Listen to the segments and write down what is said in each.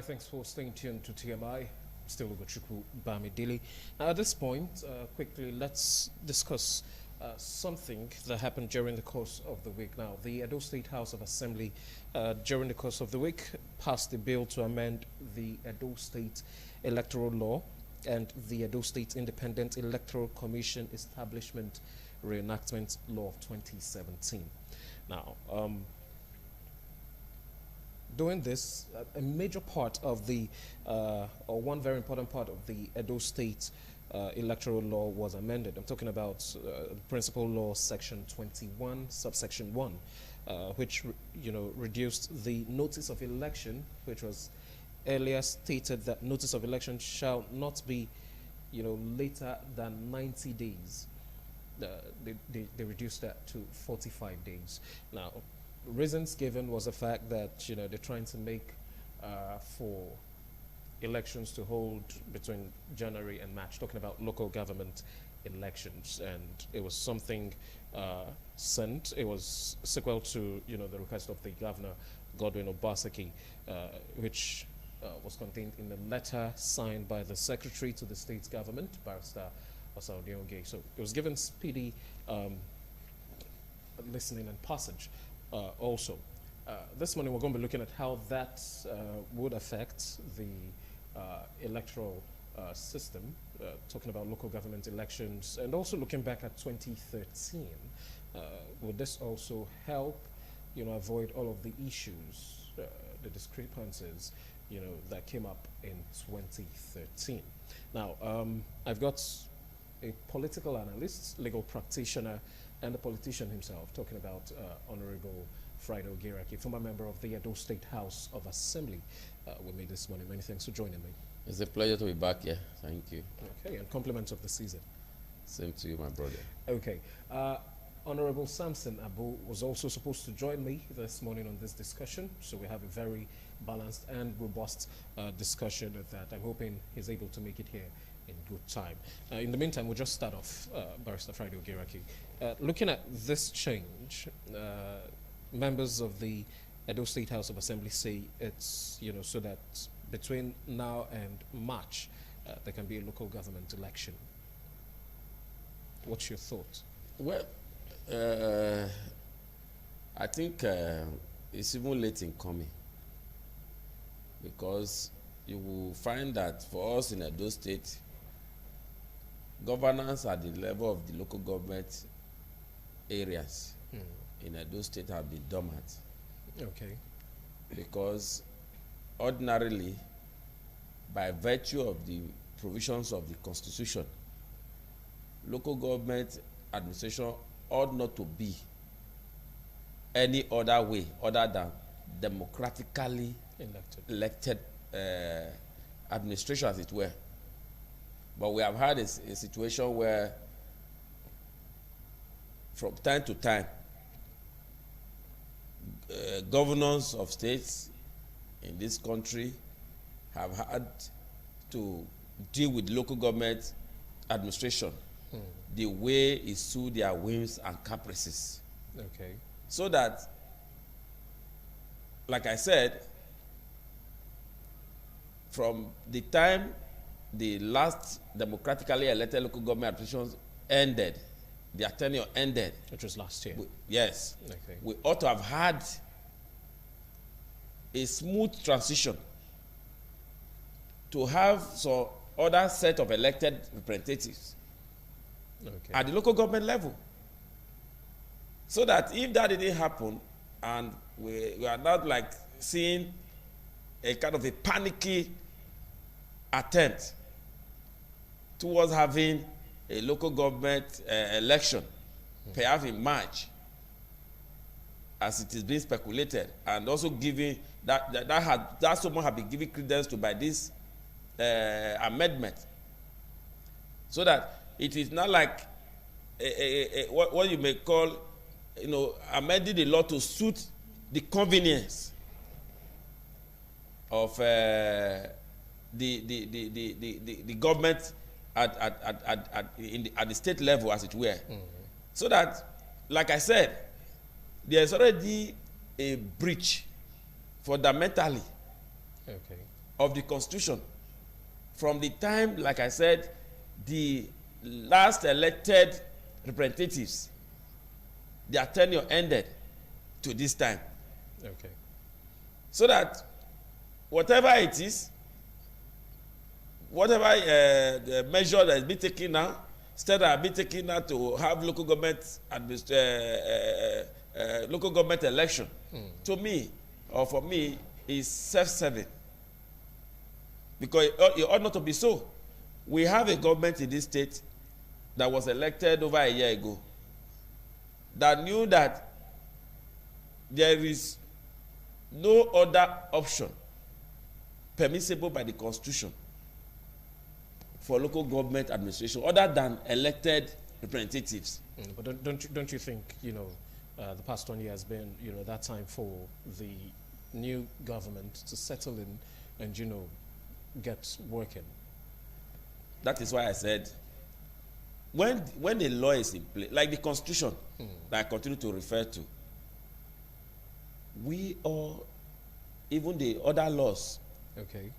right, thanks for staying tuned to TMI. Still Ugochukwu, Bamidele. Now, at this point, quickly, let's discuss something that happened during the course of the week. Now, the Edo State House of Assembly, during the course of the week, passed a bill to amend the Edo State Electoral Law and the Edo State Independent Electoral Commission Establishment Reenactment Law of 2017. Now, doing this, a major part of the, or one very important part of the Edo State electoral law was amended. I'm talking about Principal Law Section 21, subsection 1, which, reduced the notice of election, which was earlier stated that notice of election shall not be, later than 90 days. They reduced that to 45 days. Now, reasons given was the fact that they're trying to make for elections to hold between January and March, talking about local government elections, and it was something sent. It was sequel to the request of the governor Godwin Obaseki, which was contained in the letter signed by the secretary to the state government, Barrister Osaodionge. So it was given speedy listening and passage. Also, this morning we're going to be looking at how that would affect the electoral system, talking about local government elections, and also looking back at 2013. Would this also help, avoid all of the issues, the discrepancies, that came up in 2013? Now, I've got a political analyst, legal practitioner, and a politician himself, talking about Honorable Friday Ogiraki, former member of the Edo State House of Assembly, with me this morning. Many thanks for joining me. It's a pleasure to be back here. Thank you. Okay, and compliments of the season. Same to you, my brother. Okay. Honorable Samson Abu was also supposed to join me this morning on this discussion, so we have a very balanced and robust discussion of that. I'm hoping he's able to make it here in good time. In the meantime, we'll just start off, Barrister Friday Ogiraki. Looking at this change, members of the Edo State House of Assembly say it's, so that between now and March, there can be a local government election. What's your thought? Well, I think it's even late in coming, because you will find that for us in Edo State, governance at the level of the local government areas in Edo State have been dormant. Okay. Because ordinarily, by virtue of the provisions of the Constitution, local government administration ought not to be any other way other than democratically elected administration, as it were. But we have had a situation where from time to time, governors of states in this country have had to deal with local government administration the way it suits their whims and caprices. Okay. So that, like I said, from the time the last democratically elected local government administrations ended, their tenure ended, which was last year. Yes. Okay. We ought to have had a smooth transition to have some other set of elected representatives at the local government level. So that if that didn't happen, and we are not like seeing a kind of a panicky attempt towards having a local government election, perhaps in March, as it is being speculated, and also giving that someone have been giving credence to by this amendment, so that it is not like what you may call, amending the law to suit the convenience of the government at the state level, as it were. So that, like I said, there is already a breach fundamentally of the Constitution. From the time, like I said, the last elected representatives, their tenure ended to this time. Okay. So that whatever it is, whatever the measure that is being taken now, steps that are being taken now to have local government local government election, to me, or for me, is self-serving. Because it ought not to be so. We have a government in this state that was elected over a year ago that knew that there is no other option permissible by the Constitution for local government administration other than elected representatives. But don't you think, the past 1 year has been, that time for the new government to settle in and, get working? That is why I said, when a law is in place, like the Constitution that I continue to refer to, we all, even the other laws, okay,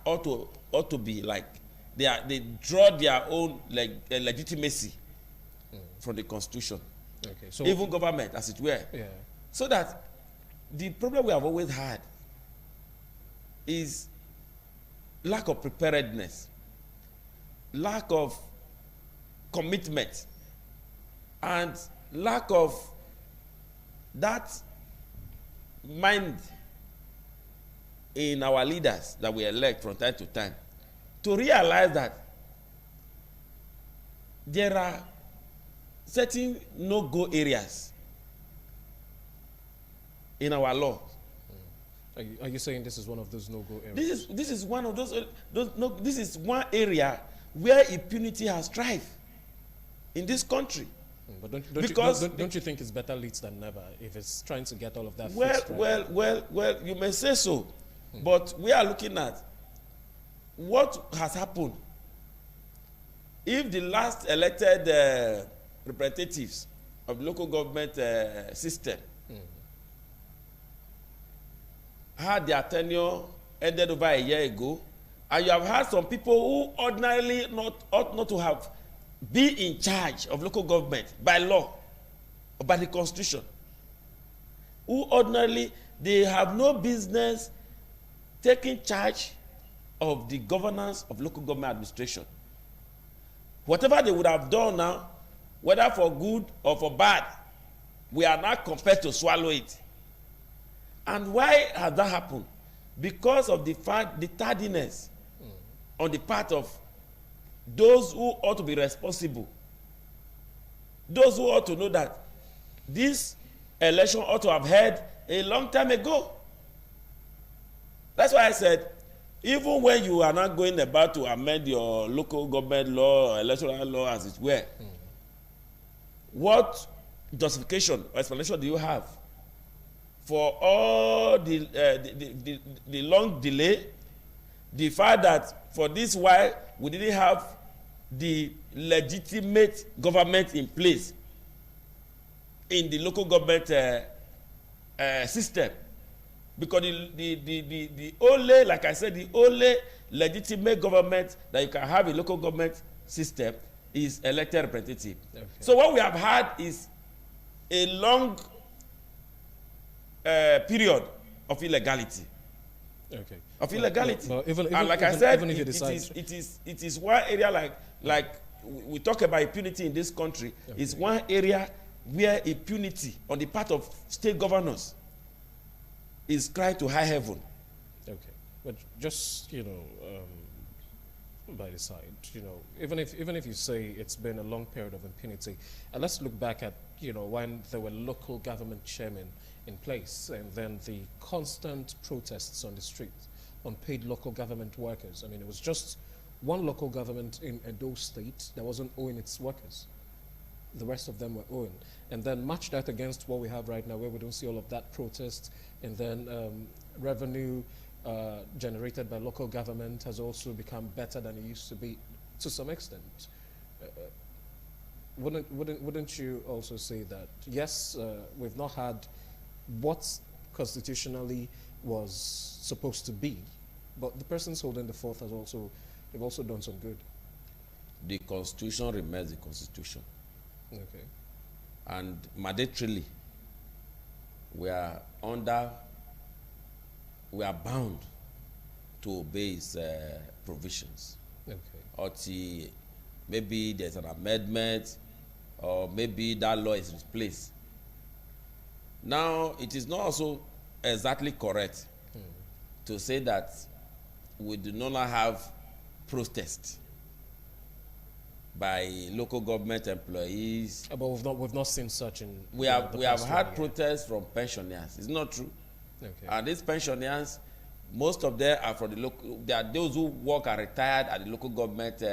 ought to be like they draw their own legitimacy from the Constitution. Okay, so even government, as it were. Yeah. So that the problem we have always had is lack of preparedness, lack of commitment, and lack of that mind in our leaders that we elect from time to time to realize that there are certain no-go areas in our law. Are you saying this is one of those no-go areas? This is one of those no, this is one area where impunity has thrived in this country. But don't you think it's better late than never if it's trying to get all of that fixed right? Well, you may say so, but we are looking at what has happened. If the last elected representatives of the local government system had their tenure ended over a year ago, and you have had some people who ordinarily ought not to have been in charge of local government by law or by the Constitution, who ordinarily they have no business taking charge of the governance of local government administration. Whatever they would have done now, whether for good or for bad, we are now compelled to swallow it. And why has that happened? Because of the tardiness on the part of those who ought to be responsible, those who ought to know that this election ought to have held a long time ago. That's why I said, even when you are not going about to amend your local government law or electoral law as it were, what justification or explanation do you have for all the long delay, the fact that for this while we didn't have the legitimate government in place in the local government system? Because the only, like I said, the only legitimate government that you can have in local government system is elected representative. Okay. So what we have had is a long period of illegality. Okay. Of illegality. But even like I said, even if you decide it is one area like we talk about impunity in this country. Okay. It's one area where impunity on the part of state governors is cried to high heaven. Okay, but just by the side, even if you say it's been a long period of impunity, and let's look back at when there were local government chairmen in place, and then the constant protests on the street, unpaid local government workers. I mean, it was just one local government in Edo State that wasn't owing its workers. The rest of them were owing. And then match that against what we have right now, where we don't see all of that protest, and then revenue generated by local government has also become better than it used to be to some extent. Wouldn't you also say that, yes, we've not had what constitutionally was supposed to be, But the persons holding the fourth they've also done some good. The Constitution remains the Constitution. Okay. And mandatorily, we are bound to obey its provisions. Okay. Until maybe there's an amendment, or maybe that law is replaced. Now, it is not also exactly correct to say that we do not have protest by local government employees. But we've not seen such in. We have had protests from pensioners. It's not true. Okay. And these pensioners, most of them are from the local. They are those who work and retired at the local government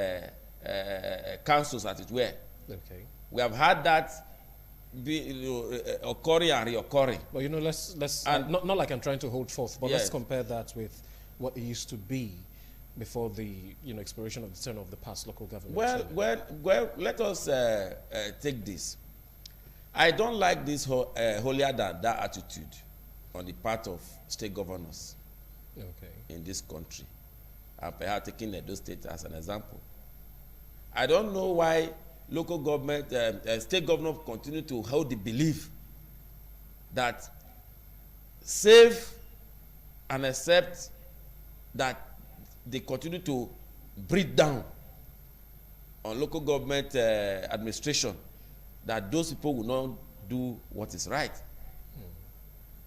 councils, as it were. Okay. We have had that occurring and reoccurring. But let's not like I'm trying to hold forth, but let's compare that with what it used to be before the expiration of the term of the past local government. Well, let us take this. I don't like this holier than thou attitude on the part of state governors in this country. And perhaps taking Edo State as an example. I don't know why local government, state governors continue to hold the belief that save and accept that they continue to breathe down on local government administration, that those people will not do what is right.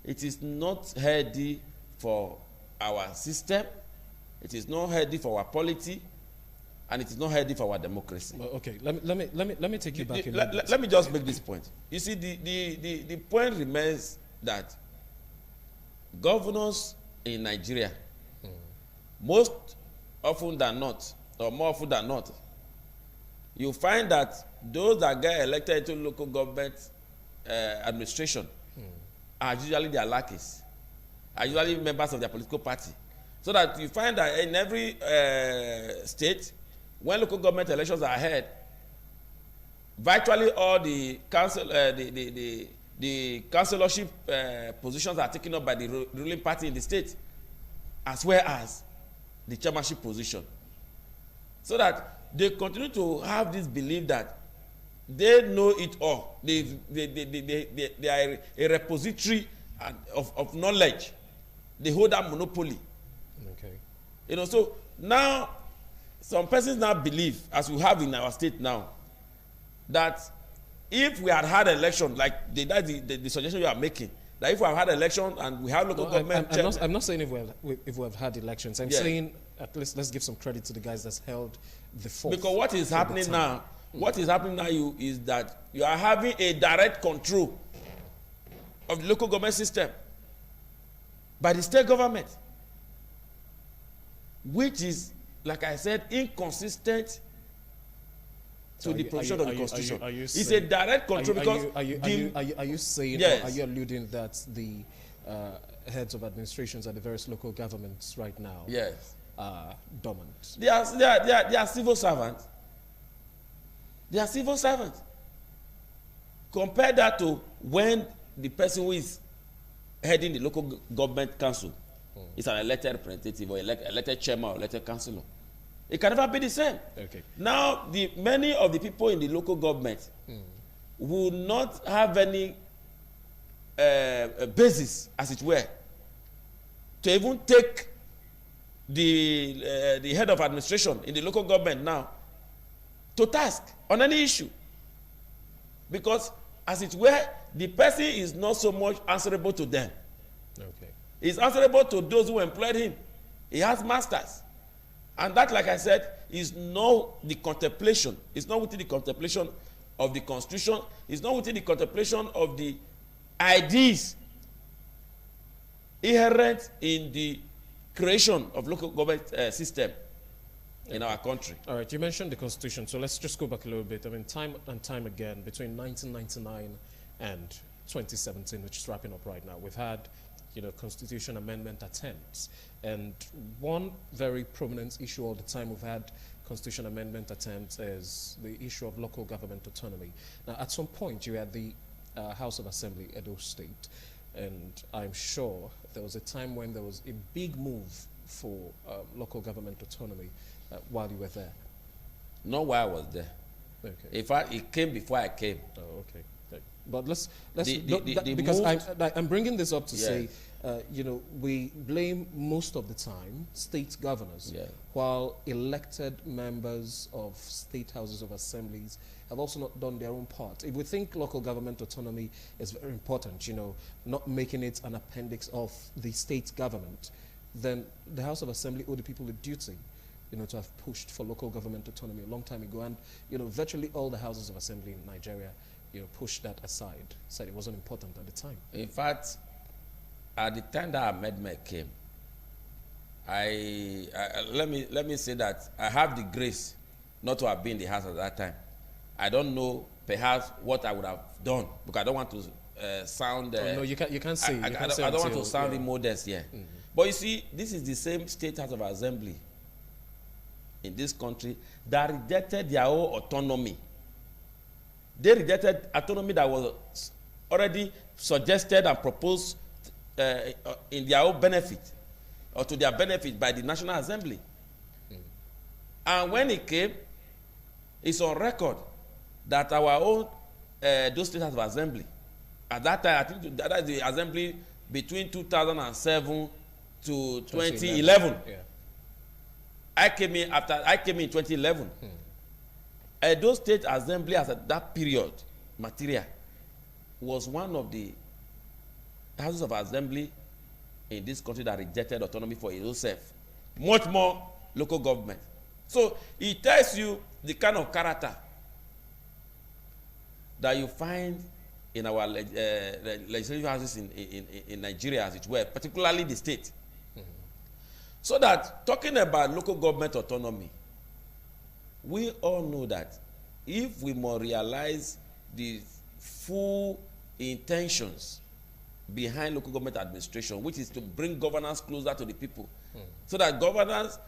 It is not healthy for our system, it is not healthy for our polity, and it is not healthy for our democracy. Well, okay, let me take you back. Let me just make this point. You see, the point remains that governors in Nigeria, most often than not, or more often than not, you find that those that get elected into local government administration are usually their lackeys, are usually members of their political party. So that you find that in every state, when local government elections are held, virtually all the council, the councillorship positions are taken up by the ruling party in the state, as well as the chairmanship position. So that they continue to have this belief that they know it all. They are a repository of knowledge. They hold that monopoly. Okay. So now some persons now believe, as we have in our state now, that if we had election, like the suggestion you are making, that if we have had election and we have local government... I'm not saying if we have had elections. I'm saying at least let's give some credit to the guys that's held the fourth. Because what is happening now, is that you are having a direct control of the local government system by the state government, which is, like I said, inconsistent to the provision of the Constitution. It's a direct control because... Are you saying, or are you alluding that the heads of administrations at the various local governments right now are dormant? They are civil servants. They are civil servants. Compare that to when the person who is heading the local government council is an elected representative or elected chairman or elected councillor. It can never be the same. Okay. Now, many of the people in the local government will not have any basis, as it were, to even take the head of administration in the local government now to task on any issue. Because, as it were, the person is not so much answerable to them. Okay. He's answerable to those who employed him. He has masters. And that, like I said, is not the contemplation. It's not within the contemplation of the Constitution. It's not within the contemplation of the ideas inherent in the creation of local government system in our country. All right, you mentioned the Constitution, so let's just go back a little bit. I mean, time and time again, between 1999 and 2017, which is wrapping up right now, we've had Constitution amendment attempts. And one very prominent issue all the time we've had Constitution amendment attempts is the issue of local government autonomy. Now, at some point, you had the House of Assembly, Edo State, and I'm sure there was a time when there was a big move for local government autonomy while you were there? Not while I was there. Okay. In fact, it came before I came. Oh, okay. But let's because I'm bringing this up to say, we blame most of the time state governors, while elected members of state houses of assemblies have also not done their own part. If we think local government autonomy is very important, not making it an appendix of the state government, then the House of Assembly owe the people a duty, to have pushed for local government autonomy a long time ago. And, virtually all the houses of assembly in Nigeria, pushed that aside, said it wasn't important at the time. In fact, at the time that amendment came, let me say that I have the grace not to have been in the house at that time. I don't know perhaps what I would have done, because I don't want to sound. No, you can't say. I don't want to sound immodest here. Mm-hmm. But you see, this is the same state house of assembly in this country that rejected their own autonomy. They rejected autonomy that was already suggested and proposed in their own benefit, or to their benefit, by the National Assembly. Mm. And when it came, it's on record that our own those state houses of assembly, at that time, I think that is the assembly between 2007 to 2011. Yeah. I came in in 2011. Those state assembly at that period, material, was one of the houses of assembly in this country that rejected autonomy for itself. Much more local government. So it tells you the kind of character that you find in our legislative houses in Nigeria, as it were, particularly the state. Mm-hmm. So that, talking about local government autonomy, we all know that if we must realize the full intentions behind local government administration, which is to bring governance closer to the people, so that governance,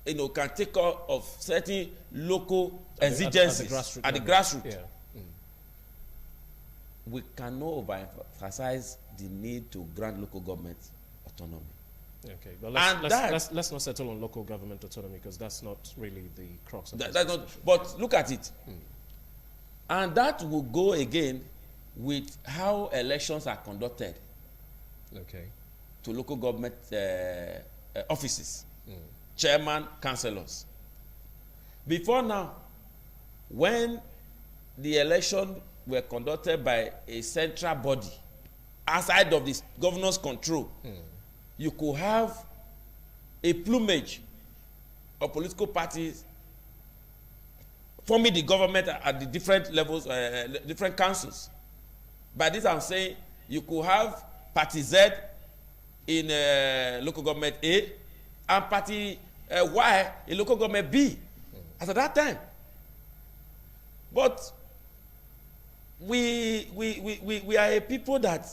can take care of certain local exigencies at the grassroots. Yeah. We cannot overemphasize the need to grant local government autonomy. Okay, but let's not settle on local government autonomy, because that's not really the crux of it. But look at it. And that will go again with how elections are conducted. Okay. To local government offices, chairman, councillors. Before now, when the election were conducted by a central body outside of the governor's control, you could have a plumage of political parties forming the government at the different levels, different councils. By this I'm saying you could have party Z in local government A and party Y in local government B as at that time. But we are a people that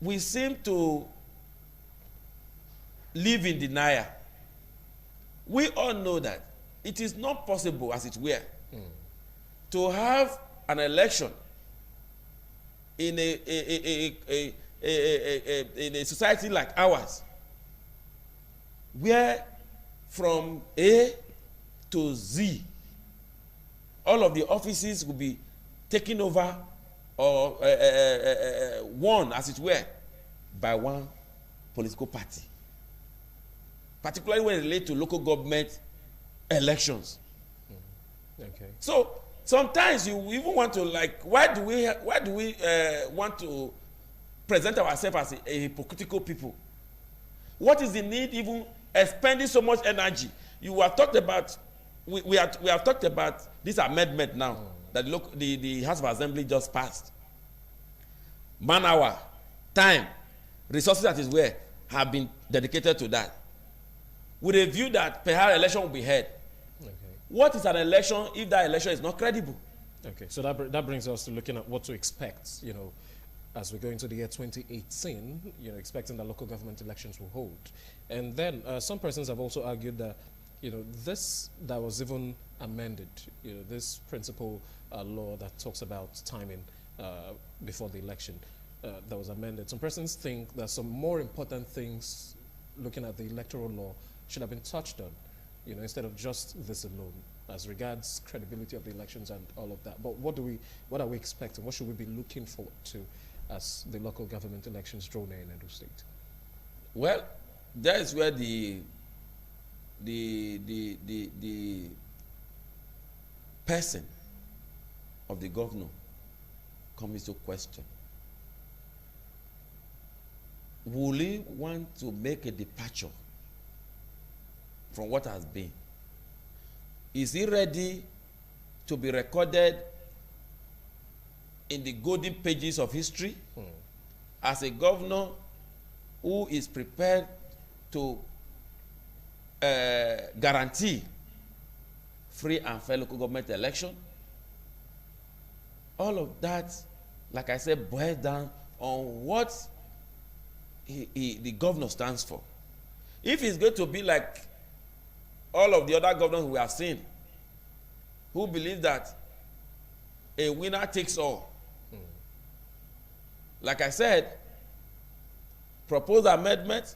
we seem to live in denial. We all know that it is not possible, as it were, to have an election in a society like ours, where from A to Z, all of the offices will be taken over or won, as it were, by one political party. Particularly when it relates to local government elections. Okay. So sometimes you even want to, like, why do we want to present ourselves as a hypocritical people? What is the need even expending so much energy? You have talked about, we have talked about this amendment now that the House of Assembly just passed. Man hour, time, resources that is where have been dedicated to that, with a view that perhaps election will be held. Okay. What is an election if that election is not credible? Okay, so that brings us to looking at what to expect, as we go into the year 2018, expecting that local government elections will hold. And then some persons have also argued that, this that was even amended, this principal law that talks about timing before the election that was amended. Some persons think that some more important things looking at the electoral law should have been touched on, instead of just this alone, as regards credibility of the elections and all of that. But what are we expecting? What should we be looking forward to as the local government elections draw near in Edo State? Well, that is where the person of the governor comes into question. Will he want to make a departure from what has been? Is he ready to be recorded in the golden pages of history as a governor who is prepared to guarantee free and fair local government election? All of that, like I said, boils down on what the governor stands for. If he's going to be like all of the other governors we have seen, who believe that a winner takes all, like I said, proposed amendment,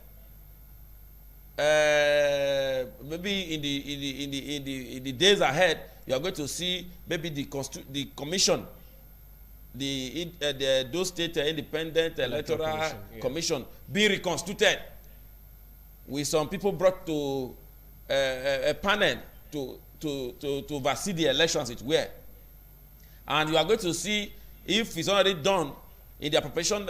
maybe in the days ahead, you are going to see maybe the commission, those state independent electoral commission be reconstituted, with some people brought to a panel to oversee the elections it were. And you are going to see if it's already done in the appropriation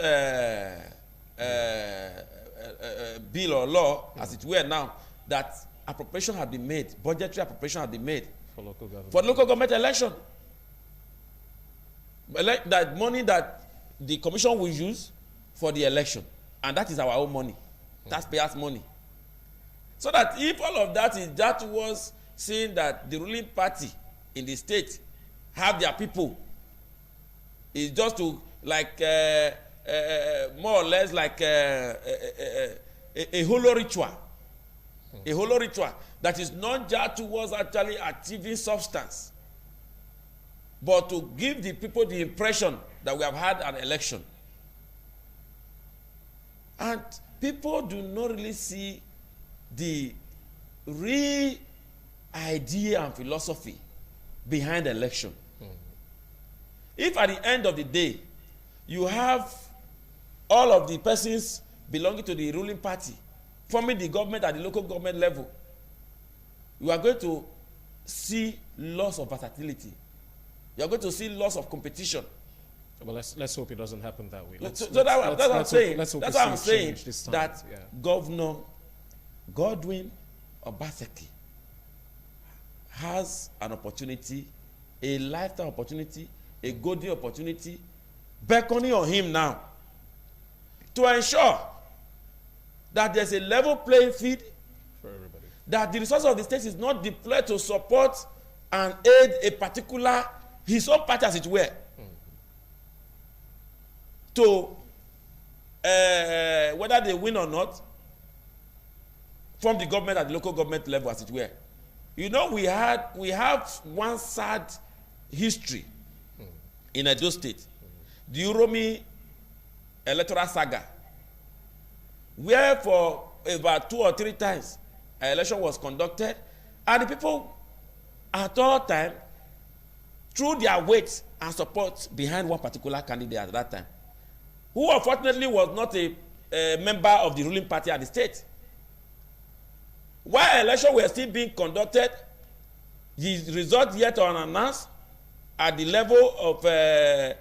bill or law, as it were now, that appropriation has been made, budgetary appropriation has been made for local government election. That money that the commission will use for the election, and that is our own money, taxpayers' money. So that if all of that is that was saying that the ruling party in the state have their people, is just to like more or less like a hollow ritual, a hollow ritual that is not just towards actually achieving substance, but to give the people the impression that we have had an election. And people do not really see the real idea and philosophy behind the election. If at the end of the day, you have all of the persons belonging to the ruling party forming the government at the local government level, you are going to see loss of versatility. You are going to see loss of competition. Well, let's hope it doesn't happen that way. That's what I'm saying. That's what I'm saying. That Governor Godwin Obaseki has an opportunity, a lifetime opportunity, a golden opportunity, beckoning on him now to ensure that there's a level playing field for everybody, that the resources of the state is not deployed to support and aid a particular, his own party as it were, to whether they win or not, from the government at the local government level as it were. You know, we have one sad history in Edo State, the Uromi electoral saga, where for about 2 or 3 times an election was conducted, and the people at all time threw their weight and support behind one particular candidate at that time, who unfortunately was not a member of the ruling party at the state. While elections were still being conducted, the result yet unannounced at the level of the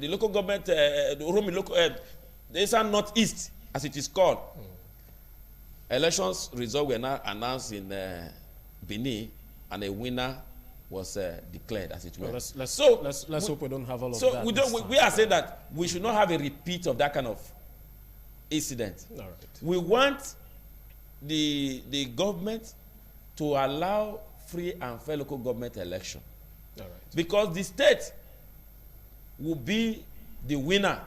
local government, the Eastern Northeast, as it is called. Elections result were now announced in Benin, and a winner was declared, as it were. Well, let's hope we don't have all of so that. We are saying that we should not have a repeat of that kind of incident. All right. We want the government to allow free and fair local government election. All right. Because the state will be the winner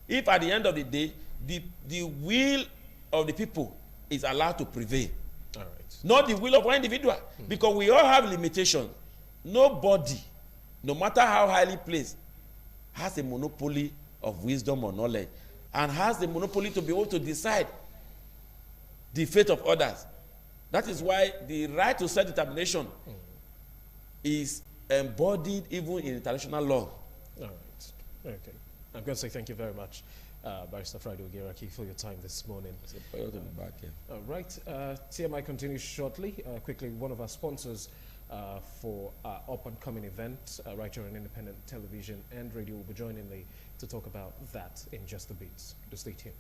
if at the end of the day the will of the people is allowed to prevail. All right. Not the will of one individual. Because we all have limitations. Nobody, no matter how highly placed, has a monopoly of wisdom or knowledge, and has the monopoly to be able to decide the fate of others. That is why the right to self-determination is embodied even in international law. All right. Okay. I'm going to say thank you very much, Barrister Friday Ogeraki, for your time this morning. It's a pleasure to be back here. All right. TMI continues shortly. Quickly, one of our sponsors for our up-and-coming event, right here on independent television and radio, will be joining me to talk about that in just a bit. Do stay tuned.